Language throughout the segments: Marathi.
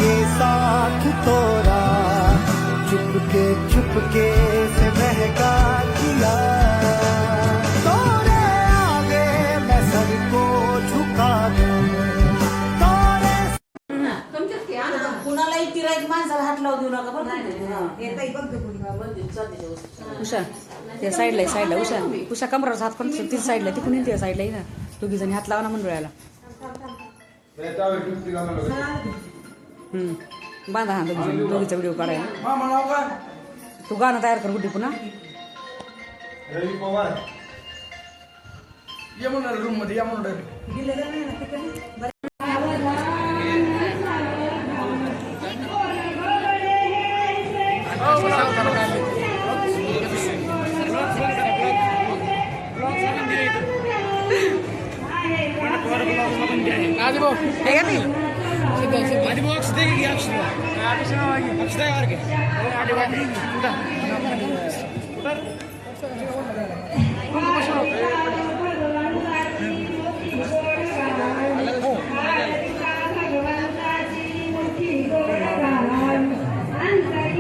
ये साथ तोरा चुपके से महका दिया तोरे आगे मैं सर को झुका दूं तोरे कुणालाही तिरायची माणसाला हात लावू देऊ नका बरं उषा त्या साईडला उषा कमराचा हात पण ती साईडला तिकडून येते साईडला ना दोघी जणी हात लावा ना मंडळाला बांधा हा दोघीचा व्हिडिओ काढायला तू गाणं तयार कर गुड्डी पुन्हा रवी पवार ये म्हणून रूम मध्ये या म्हणून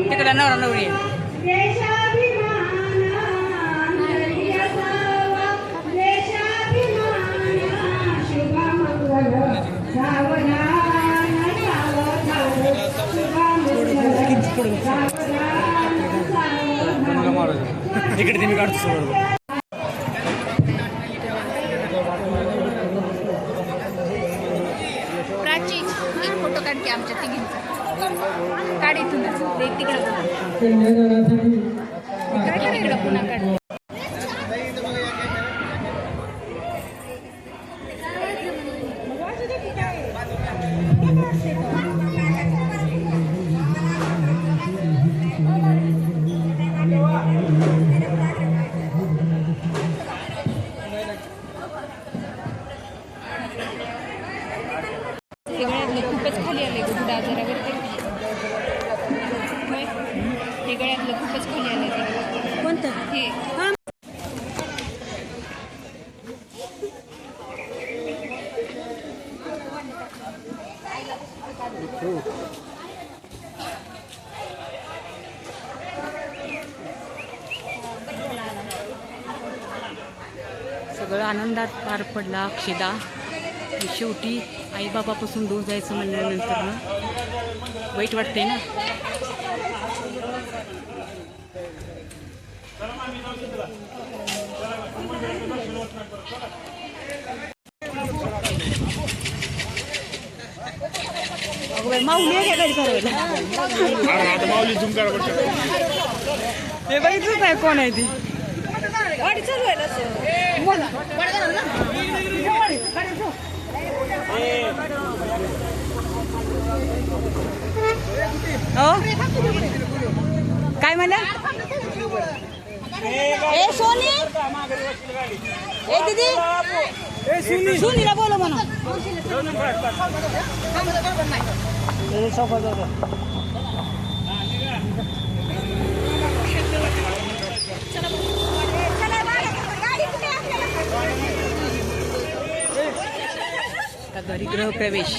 तिकडे नवरा नवरी तिकडे तुम्ही काढतो प्राची एक फोटो काढ की आमच्या तिघींचा काढ इथूनच तिकडे पुन्हा काढ खूपच खाली आले गुड आजारावर हे गळ्यातलं खूपच खाली आले कोणतं हे सगळं आनंदात पार पडला अक्षदा शेवटी आईबाबापासून दूर जायचं म्हणल्यानंतर ना वाईट वाटते ना माऊली आहे गाडी करायला हे बघितलंच नाही कोण आहे ती गाडी चालवायला काय म्हणा ए सोनी ए दीदी सोनीला बोलो म्हणा घरी गृहप्रवेश